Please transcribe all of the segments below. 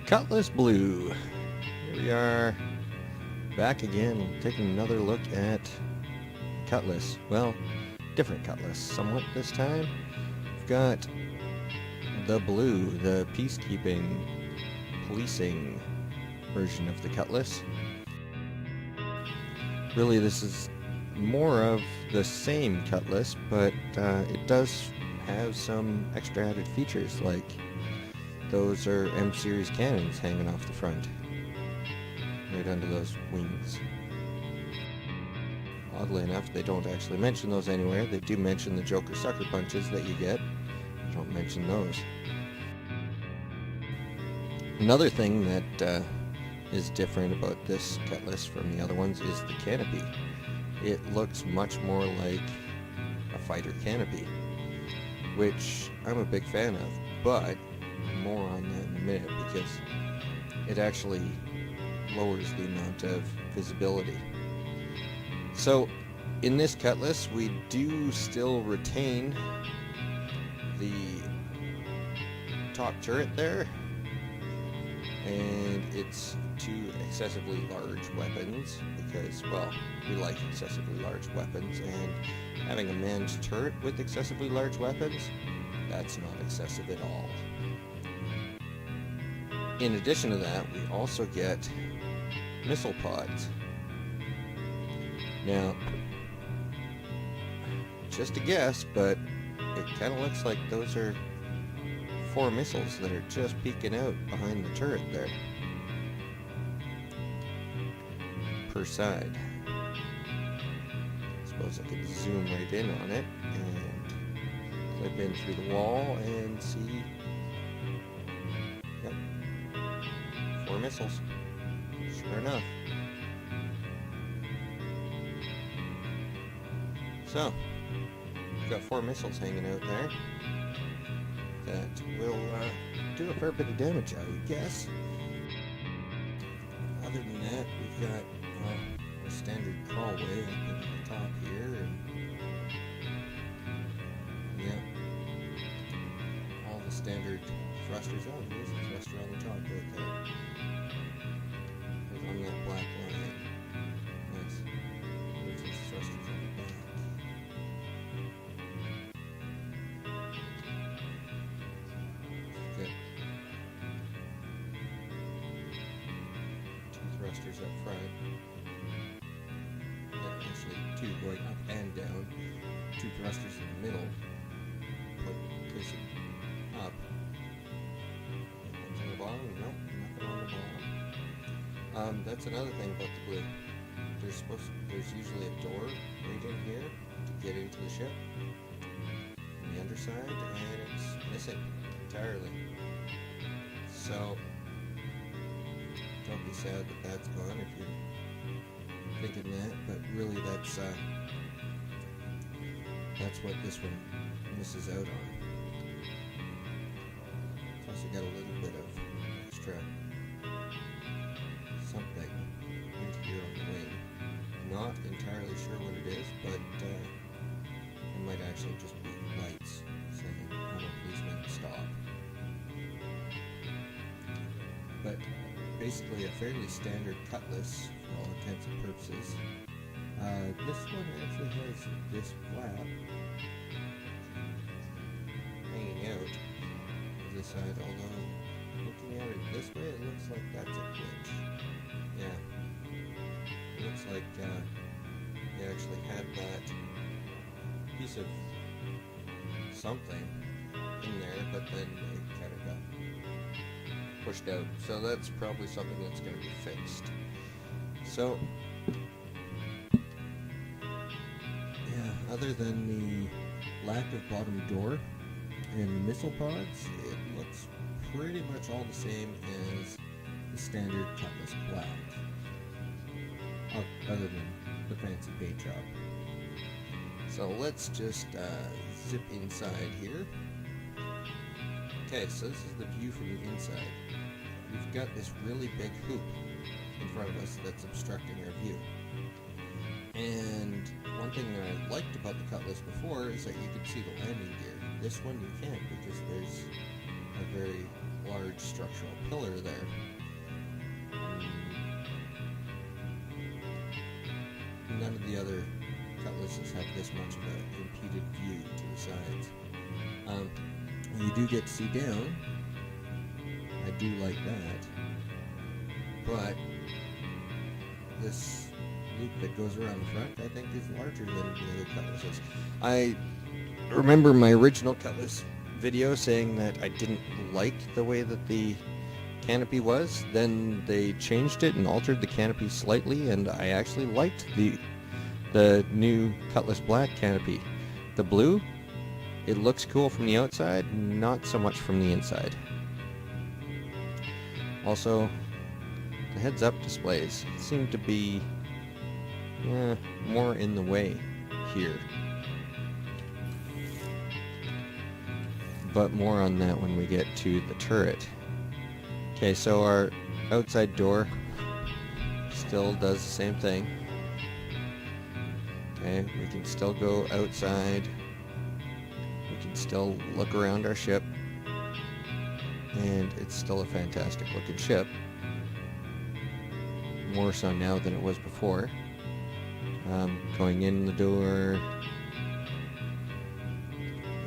Cutlass Blue. Here we are, back again, taking another look at Cutlass. Well, different Cutlass somewhat this time. We've got the Blue, the peacekeeping, policing version of the Cutlass. Really, this is more of the same Cutlass, but it does have some extra added features, like those are M-series cannons hanging off the front, right under those wings. Oddly enough, they don't actually mention those anywhere. They do mention the Joker sucker punches that you get. They don't mention those. Another thing that is different about this Cutlass from the other ones is the canopy. It looks much more like a fighter canopy, which I'm a big fan of, but more on that in a minute because it actually lowers the amount of visibility. So in this Cutlass, we do still retain the top turret there, and it's two excessively large weapons because, well, we like excessively large weapons, and having a manned turret with excessively large weapons, that's not excessive at all. In addition to that, we also get missile pods. Now, just a guess, but it kind of looks like those are 4 missiles that are just peeking out behind the turret there, per side. I suppose I could zoom right in on it and clip in through the wall and see. Yep, 4 missiles. Sure enough. So, we've got 4 missiles hanging out there that will do a fair bit of damage, I would guess. Other than that, we've got our standard crawlway up in the top here, and yeah, all the standard thrusters. Oh, there's a thruster on the top right there. There's on that black line. Nice. There's those thrusters on the back. Good. 2 thrusters up front. Actually, 2 going up and down. 2 thrusters in the middle. Pushing up. Nothing on the bottom? Nope, nothing on the bottom. That's another thing about the Blue. There's usually a door right in here to get into the ship on the underside, and it's missing entirely. So don't be sad that that's gone if you're thinking that, but really that's what this one misses out on. It's also got a little bit of extra something right here on the wing. Not entirely sure what it is, but it might actually just be lights saying, "I'm a policeman, stop." But basically a fairly standard Cutlass for all intents and purposes. This one actually has this flap hanging out of this side, although looking at it this way, it looks like that's a glitch. Yeah, it looks like they actually had that piece of something in there, but then it kind of got pushed out. So that's probably something that's going to be fixed. So, yeah, other than the lack of bottom door and the missile pods, it looks pretty much all the same as the standard Cutlass Black, other than the fancy paint job. So let's just zip inside here. Okay, so this is the view from the inside. We've got this really big hoop in front of us that's obstructing our view. And one thing that I liked about the Cutlass before is that you could see the landing gear. This one you can't because there's a very large structural pillar there. None of the other Cutlasses have this much of an impeded view to the sides. You do get to see down. I do like that. But this loop that goes around the front, I think, is larger than the other Cutlasses. I remember my original Cutlass video saying that I didn't like the way that the canopy was. Then they changed it and altered the canopy slightly, and I actually liked the new Cutlass Black canopy. The blue, it looks cool from the outside, not so much from the inside. Also, the heads-up displays seem to be more in the way here. But more on that when we get to the turret. Okay, so our outside door still does the same thing. Okay, we can still go outside. We can still look around our ship. And it's still a fantastic looking ship. More so now than it was before. Going in the door.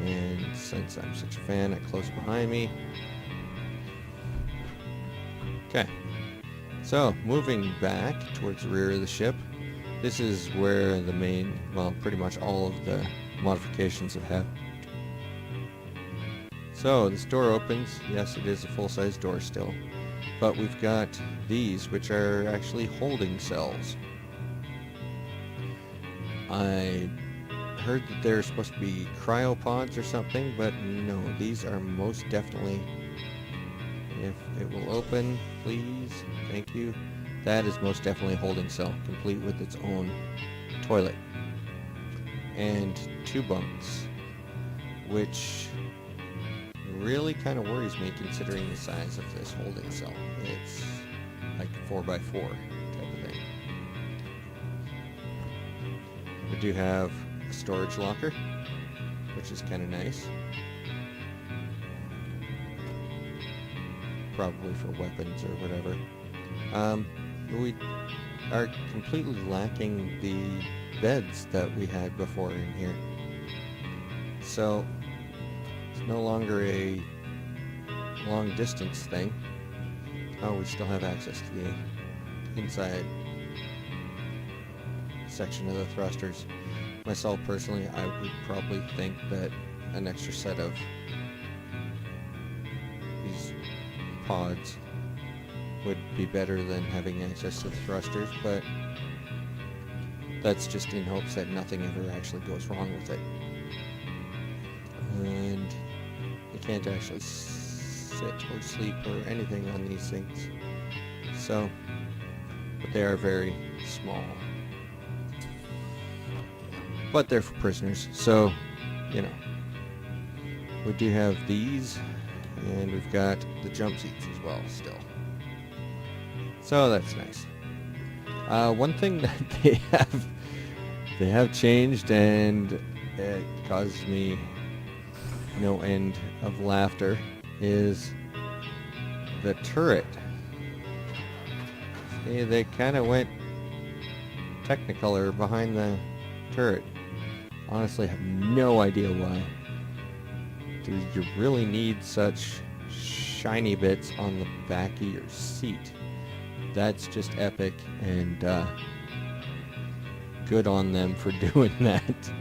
And since I'm such a fan, I close behind me. Okay. So, moving back towards the rear of the ship. This is where the main, well, pretty much all of the modifications have happened. So, this door opens. Yes, it is a full-size door still. But we've got these, which are actually holding cells. I heard that they're supposed to be cryopods or something, but no, these are most definitely, if it will open, please, thank you. That is most definitely a holding cell, complete with its own toilet. And 2 bunks, which really kind of worries me considering the size of this holding cell. It's like 4x4 type of thing. We do have a storage locker, which is kind of nice. Probably for weapons or whatever. We are completely lacking the beds that we had before in here. So it's no longer a long distance thing. Oh, we still have access to the inside section of the thrusters. Myself personally, I would probably think that an extra set of these pods would be better than having access to the thrusters, but that's just in hopes that nothing ever actually goes wrong with it. And you can't actually sit or sleep or anything on these things. So, but they are very small. But they're for prisoners, so, you know. We do have these, and we've got the jump seats as well still. So that's nice. One thing that they have changed, and it causes me no end of laughter, is the turret. See, they kind of went Technicolor behind the turret. Honestly, I have no idea why. Do you really need such shiny bits on the back of your seat? That's just epic, and good on them for doing that.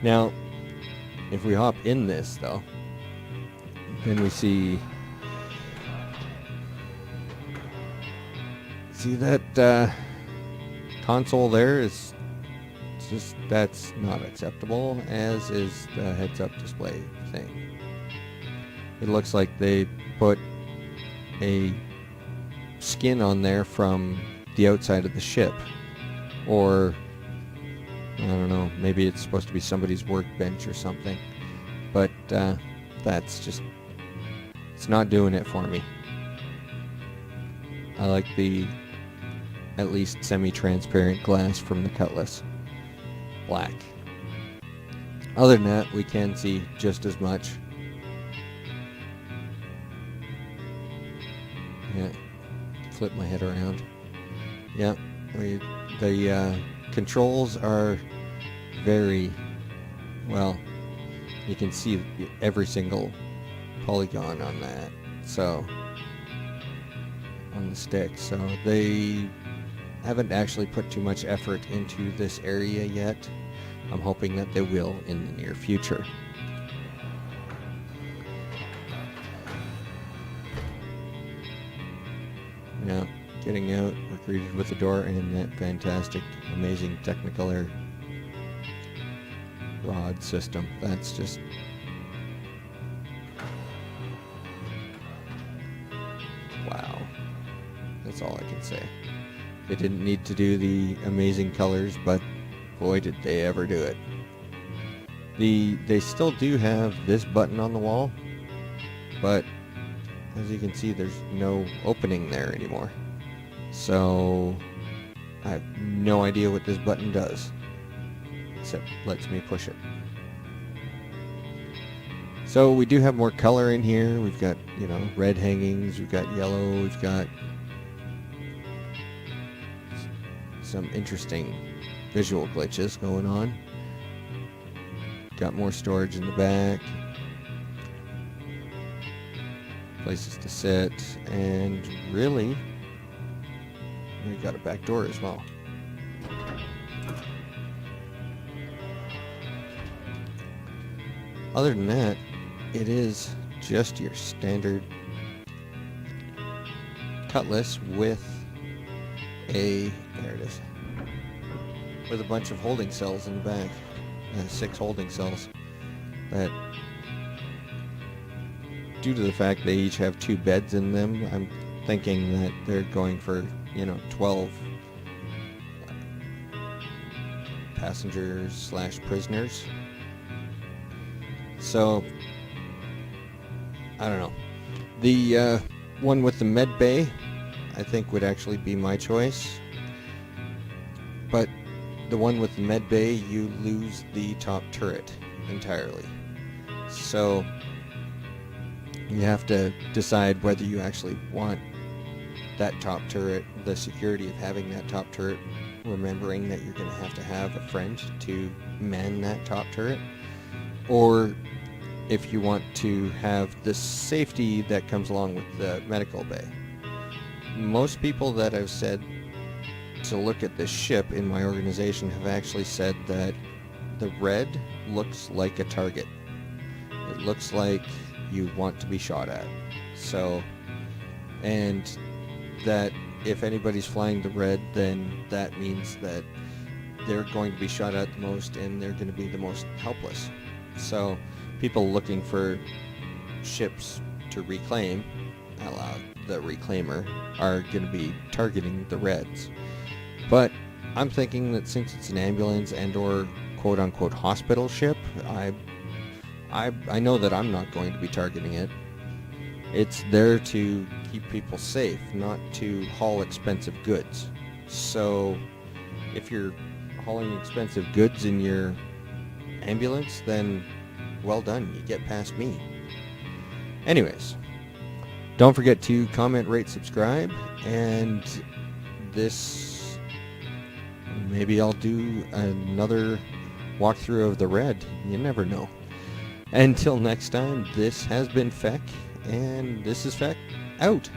Now, if we hop in this, though, then we see that console there is just, that's not acceptable, as is the heads-up display thing. It looks like they put a skin on there from the outside of the ship, or I don't know, maybe it's supposed to be somebody's workbench or something, but that's just, it's not doing it for me. I like the at least semi-transparent glass from the Cutlass Black. Other than that, we can see just as much. Yeah, flip my head around. Yeah, the controls are very well. You can see every single polygon on that. So on the stick. So they haven't actually put too much effort into this area yet. I'm hoping that they will in the near future. Now, getting out, we're greeted with the door and that fantastic, amazing Technicolor rod system. That's just... wow. That's all I can say. They didn't need to do the amazing colors, but boy did they ever do it. They still do have this button on the wall, but as you can see, there's no opening there anymore. So I have no idea what this button does, except lets me push it. So we do have more color in here. We've got, you know, red hangings, we've got yellow, we've got some interesting visual glitches going on. Got more storage in the back, places to sit, and really, we got a back door as well. Other than that, it is just your standard Cutlass with there it is, with a bunch of holding cells in the back. 6 holding cells that, due to the fact they each have 2 beds in them, I'm thinking that they're going for, you know, 12 passengers / prisoners. So I don't know. The one with the med bay I think would actually be my choice, but the one with the med bay, you lose the top turret entirely. So you have to decide whether you actually want that top turret, the security of having that top turret, remembering that you're going to have a friend to man that top turret, or if you want to have the safety that comes along with the medical bay. Most people that I've said to look at this ship in my organization have actually said that the red looks like a target. It looks like you want to be shot at. So, and that if anybody's flying the red, then that means that they're going to be shot at the most and they're going to be the most helpless. So people looking for ships to reclaim, the reclaimer, are going to be targeting the reds. But I'm thinking that since it's an ambulance and or quote-unquote hospital ship, I know that I'm not going to be targeting it. It's there to keep people safe, not to haul expensive goods. So if you're hauling expensive goods in your ambulance, then well done, you get past me. Anyways, don't forget to comment, rate, subscribe, and this, maybe I'll do another walkthrough of the red. You never know. Until next time, this has been Feck, and this is Feck out.